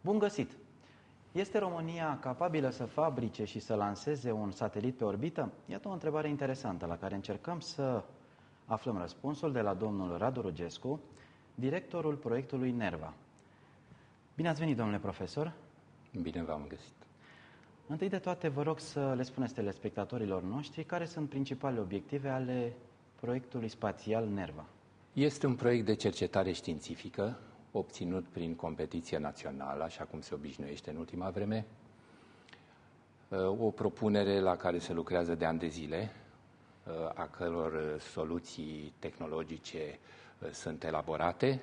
Bun găsit! Este România capabilă să fabrice și să lanseze un satelit pe orbită? Iată o întrebare interesantă la care încercăm să aflăm răspunsul de la domnul Radu Rugescu, directorul proiectului NERVA. Bine ați venit, domnule profesor! Bine v-am găsit! Întâi de toate, vă rog să le spuneți telespectatorilor noștri care sunt principalele obiective ale proiectului spațial NERVA. Este un proiect de cercetare științifică obținut prin competiție națională, așa cum se obișnuiește în ultima vreme, o propunere la care se lucrează de ani de zile, a căror soluții tehnologice sunt elaborate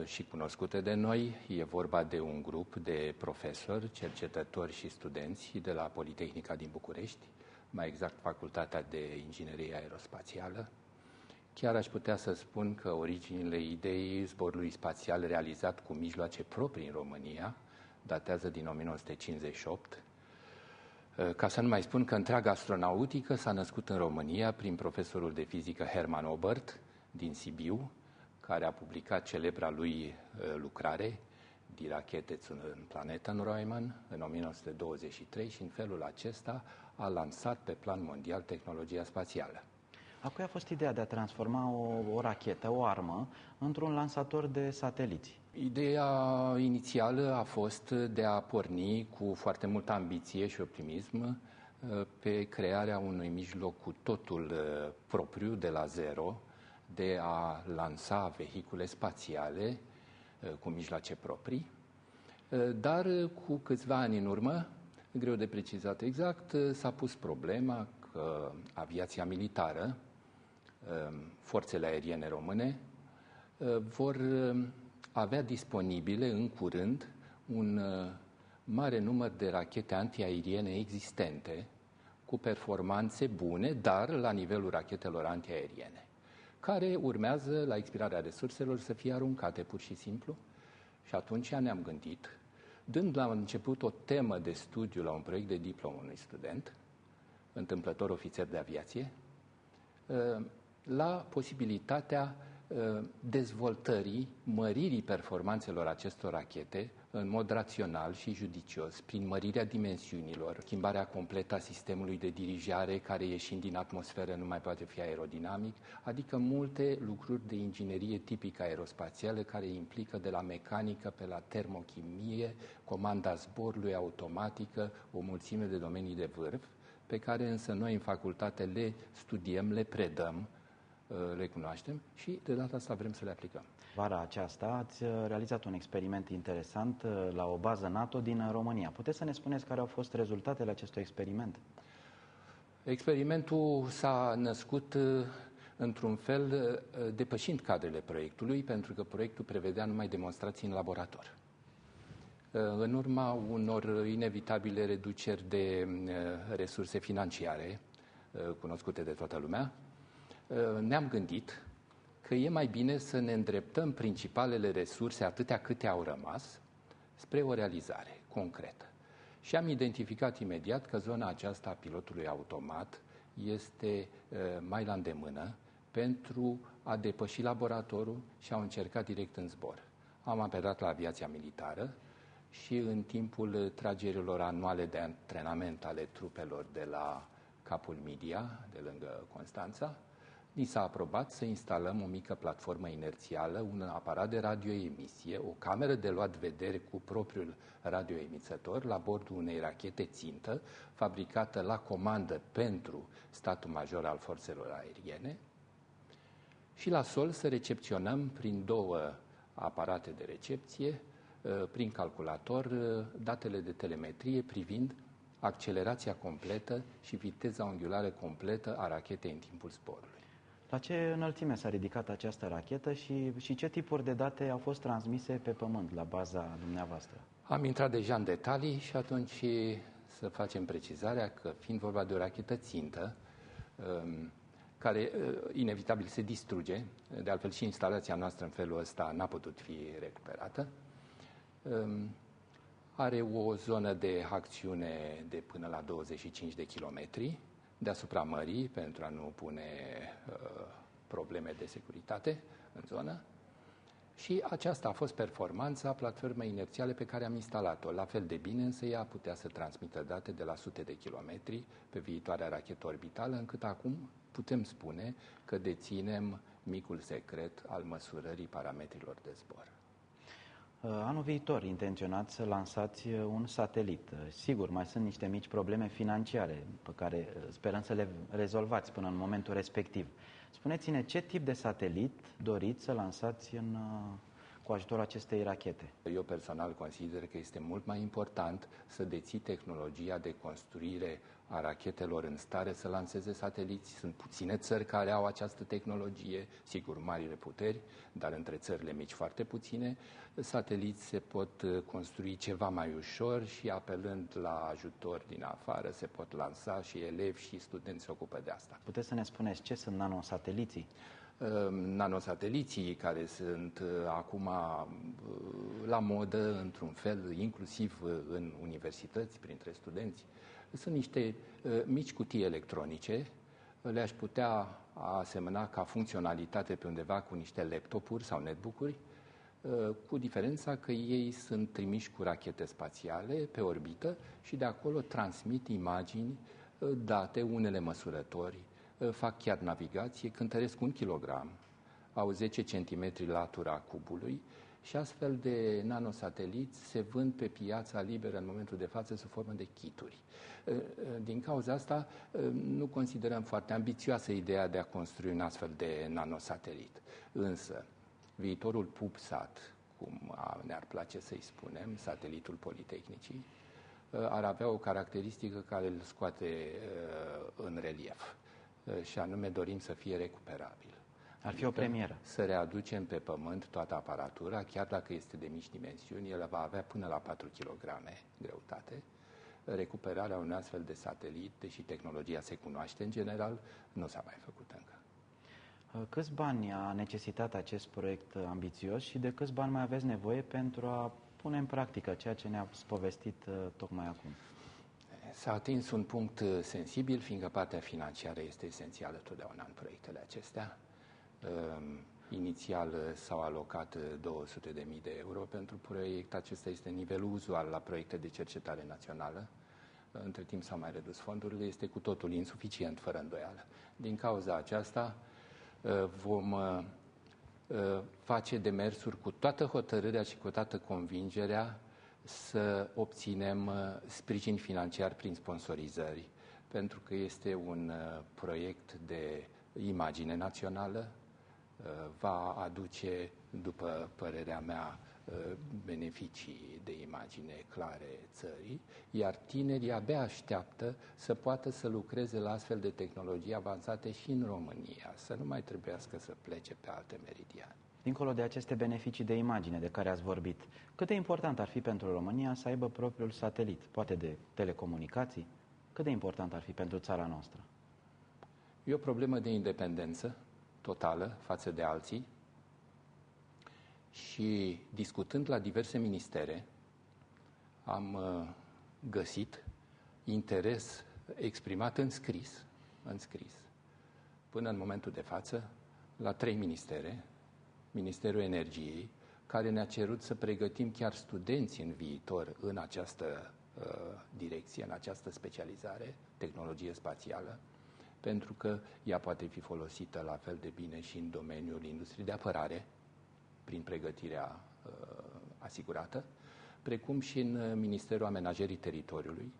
și cunoscute de noi. E vorba de un grup de profesori, cercetători și studenți de la Politehnica din București, mai exact Facultatea de Inginerie Aerospațială. Chiar aș putea să spun că originile ideii zborului spațial realizat cu mijloace proprii în România datează din 1958. Ca să nu mai spun că întreaga astronautică s-a născut în România prin profesorul de fizică Hermann Oberth din Sibiu, care a publicat celebra lui lucrare Die Rakete zum Planetenräumen în 1923 și în felul acesta a lansat pe plan mondial tehnologia spațială. A cui a fost ideea de a transforma o rachetă, o armă, într-un lansator de sateliți? Ideea inițială a fost de a porni cu foarte multă ambiție și optimism pe crearea unui mijloc cu totul propriu de la zero, de a lansa vehicule spațiale cu mijloace proprii, dar cu câțiva ani în urmă, greu de precizat exact, s-a pus problema că aviația militară, forțele aeriene române, vor avea disponibile în curând un mare număr de rachete antiaeriene existente, cu performanțe bune, dar la nivelul rachetelor antiaeriene, care urmează, la expirarea resurselor, să fie aruncate pur și simplu. Și atunci ne-am gândit, dând la început o temă de studiu la un proiect de diplomă unui student, întâmplător ofițer de aviație, la posibilitatea dezvoltării, măririi performanțelor acestor rachete în mod rațional și judicios, prin mărirea dimensiunilor, schimbarea completă a sistemului de dirijare, care ieșind din atmosferă nu mai poate fi aerodinamic, adică multe lucruri de inginerie tipică aerospațială care implică de la mecanică pe la termochimie, comanda zborului automatică, o mulțime de domenii de vârf, pe care însă noi în facultate le studiem, le predăm, le cunoaștem și de data asta vrem să le aplicăm. Vara aceasta ați realizat un experiment interesant la o bază NATO din România. Puteți să ne spuneți care au fost rezultatele acestui experiment? Experimentul s-a născut într-un fel depășind cadrele proiectului, pentru că proiectul prevedea numai demonstrații în laborator. În urma unor inevitabile reduceri de resurse financiare, cunoscute de toată lumea, ne-am gândit că e mai bine să ne îndreptăm principalele resurse, atâtea câte au rămas, spre o realizare concretă. Și am identificat imediat că zona aceasta a pilotului automat este mai la îndemână pentru a depăși laboratorul și au încercat direct în zbor. Am apelat la aviația militară și în timpul tragerilor anuale de antrenament ale trupelor de la Capul Midia, de lângă Constanța, ni s-a aprobat să instalăm o mică platformă inerțială, un aparat de radioemisie, o cameră de luat vedere cu propriul radioemițător la bordul unei rachete țintă, fabricată la comandă pentru statul major al forțelor aeriene, și la sol să recepționăm prin două aparate de recepție, prin calculator, datele de telemetrie privind accelerația completă și viteza unghiulară completă a rachetei în timpul zborului. La ce înălțime s-a ridicat această rachetă și ce tipuri de date au fost transmise pe pământ la baza dumneavoastră? Am intrat deja în detalii și atunci să facem precizarea că, fiind vorba de o rachetă țintă, care inevitabil se distruge, de altfel și instalația noastră în felul ăsta n-a putut fi recuperată, are o zonă de acțiune de până la 25 de kilometri deasupra mării, pentru a nu pune probleme de securitate în zonă, Și aceasta a fost performanța platformei inerțiale pe care am instalat-o. La fel de bine, însă ea putea să transmită date de la sute de kilometri pe viitoarea rachetă orbitală, încât acum putem spune că deținem micul secret al măsurării parametrilor de zbor. Anul viitor intenționați să lansați un satelit. Sigur, mai sunt niște mici probleme financiare pe care sperăm să le rezolvați până în momentul respectiv. Spuneți-ne ce tip de satelit doriți să lansați cu ajutorul acestei rachete? Eu personal consider că este mult mai important să deții tehnologia de construire a rachetelor în stare să lanseze sateliți. Sunt puține țări care au această tehnologie, sigur marile puteri, dar între țările mici foarte puține. Sateliți se pot construi ceva mai ușor și apelând la ajutor din afară se pot lansa și elevi și studenți se ocupă de asta. Puteți să ne spuneți ce sunt nanosateliții? Nanosateliții care sunt acum la modă într-un fel, inclusiv în universități, printre studenți, sunt niște mici cutii electronice, le-aș putea asemăna ca funcționalitate pe undeva cu niște laptopuri sau netbook-uri, cu diferența că ei sunt trimiși cu rachete spațiale pe orbită și de acolo transmit imagini, date, unele măsurători, fac chiar navigație, cântăresc 1 kilogram, au 10 cm latura cubului și astfel de nanosateliți se vând pe piața liberă în momentul de față sub formă de kituri. Din cauza asta nu considerăm foarte ambițioasă ideea de a construi un astfel de nanosatelit. Însă, viitorul PubSat, cum ne-ar place să-i spunem, satelitul Politehnicii, ar avea o caracteristică care îl scoate în relief. Și anume dorim să fie recuperabil. Ar fi o premieră. Să readucem pe pământ toată aparatura, chiar dacă este de mici dimensiuni, el va avea până la 4 kg greutate. Recuperarea unui astfel de satelit, deși tehnologia se cunoaște în general, nu s-a mai făcut încă. Câți bani a necesitat acest proiect ambițios și de câți bani mai aveți nevoie pentru a pune în practică ceea ce ne-a povestit tocmai acum? S-a atins un punct sensibil, fiindcă partea financiară este esențială totdeauna în proiectele acestea. Inițial s-au alocat 200.000 de euro pentru proiect. Acesta este nivelul uzual la proiecte de cercetare națională. Între timp s-au mai redus fondurile, este cu totul insuficient, fără îndoială. Din cauza aceasta vom face demersuri cu toată hotărârea și cu toată convingerea să obținem sprijin financiar prin sponsorizări, pentru că este un proiect de imagine națională, va aduce, după părerea mea, beneficii de imagine clare țării, iar tinerii abia așteaptă să poată să lucreze la astfel de tehnologii avansate și în România, să nu mai trebuiască să plece pe alte meridiane. Dincolo de aceste beneficii de imagine de care ați vorbit, cât de important ar fi pentru România să aibă propriul satelit, poate de telecomunicații? Cât de important ar fi pentru țara noastră? E o problemă de independență totală față de alții și discutând la diverse ministere am găsit interes exprimat în scris, până în momentul de față, la 3 ministere, Ministerul Energiei, care ne-a cerut să pregătim chiar studenți în viitor în această direcție, în această specializare, tehnologie spațială, pentru că ea poate fi folosită la fel de bine și în domeniul industriei de apărare, prin pregătirea asigurată, precum și în Ministerul Amenajării Teritoriului,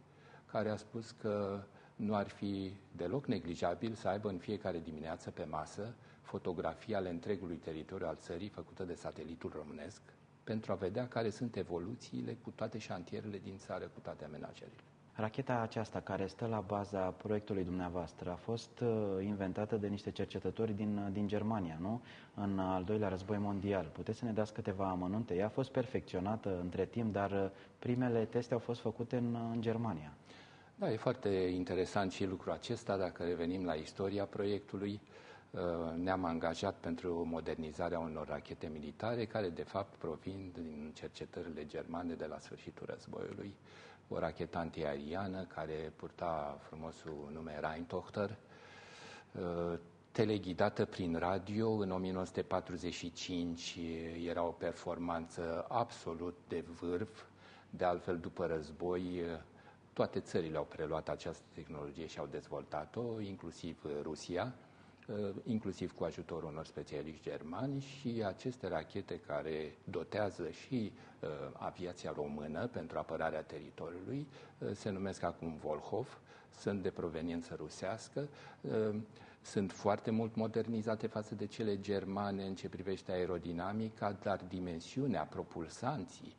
care a spus că nu ar fi deloc neglijabil să aibă în fiecare dimineață pe masă fotografii ale întregului teritoriu al țării făcută de satelitul românesc, pentru a vedea care sunt evoluțiile cu toate șantierele din țară, cu toate amenajările. Racheta aceasta care stă la baza proiectului dumneavoastră a fost inventată de niște cercetători din Germania, nu? În al doilea război mondial. Puteți să ne dați câteva amănunte? Ea a fost perfecționată între timp, dar primele teste au fost făcute în Germania. Da, e foarte interesant și lucrul acesta. Dacă revenim la istoria proiectului, ne-am angajat pentru modernizarea unor rachete militare care, de fapt, provin din cercetările germane de la sfârșitul războiului. O rachetă antiaeriană care purta frumosul nume Rheintochter, teleghidată prin radio. În 1945 era o performanță absolut de vârf. De altfel, după război, toate țările au preluat această tehnologie și au dezvoltat-o, inclusiv Rusia, inclusiv cu ajutorul unor specialiști germani, și aceste rachete care dotează și aviația română pentru apărarea teritoriului se numesc acum Volhov, sunt de proveniență rusească, sunt foarte mult modernizate față de cele germane în ce privește aerodinamica, dar dimensiunea, propulsanții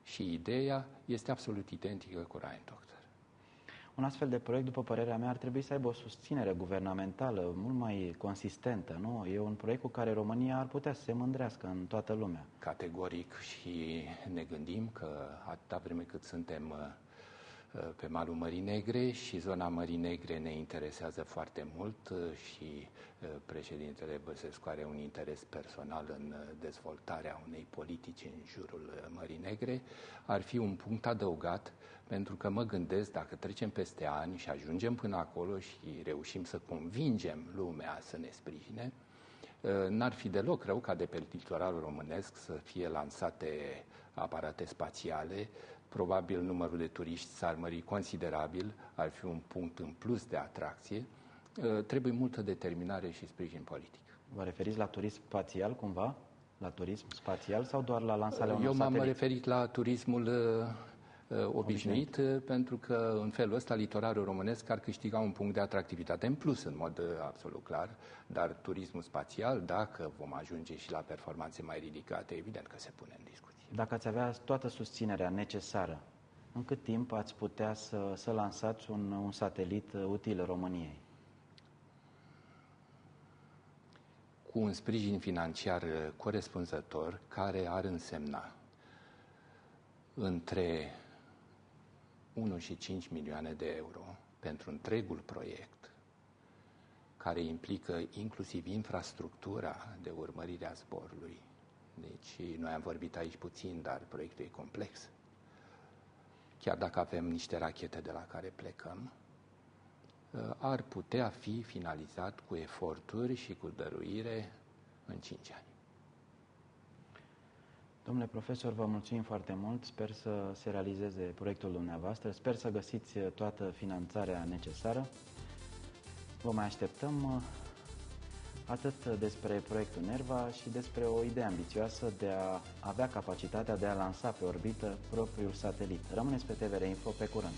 și ideea este absolut identică cu Rheintochter. Un astfel de proiect, după părerea mea, ar trebui să aibă o susținere guvernamentală mult mai consistentă, nu? E un proiect cu care România ar putea să se mândrească în toată lumea. Categoric, și ne gândim că atâta vreme cât suntem pe malul Mării Negre și zona Mării Negre ne interesează foarte mult și președintele Băsescu are un interes personal în dezvoltarea unei politici în jurul Mării Negre, ar fi un punct adăugat, pentru că mă gândesc, dacă trecem peste ani și ajungem până acolo și reușim să convingem lumea să ne sprijine, n-ar fi deloc rău ca de pe litoralul românesc să fie lansate aparate spațiale. Probabil numărul de turiști s-ar mări considerabil, ar fi un punct în plus de atracție. Trebuie multă determinare și sprijin politic. Vă referiți la turism spațial cumva? La turism spațial sau doar la lansarea unor Eu m-am sateliți? referit la turismul obișnuit, pentru că în felul ăsta litoralul românesc ar câștiga un punct de atractivitate în plus, în mod absolut clar, dar turismul spațial, dacă vom ajunge și la performanțe mai ridicate, evident că se pune în discuție. Dacă ați avea toată susținerea necesară, în cât timp ați putea să lansați un satelit util României? Cu un sprijin financiar corespunzător, care ar însemna între 1 și 5 milioane de euro pentru întregul proiect, care implică inclusiv infrastructura de urmărire a zborului. Deci noi am vorbit aici puțin, dar proiectul e complex. Chiar dacă avem niște rachete de la care plecăm, ar putea fi finalizat cu eforturi și cu dăruire în 5 ani. Domnule profesor, vă mulțumim foarte mult. Sper să se realizeze proiectul dumneavoastră. Sper să găsiți toată finanțarea necesară. Vă mai așteptăm. Atât despre proiectul NERVA și despre o idee ambițioasă de a avea capacitatea de a lansa pe orbită propriul satelit. Rămâneți pe TVR Info, pe curând!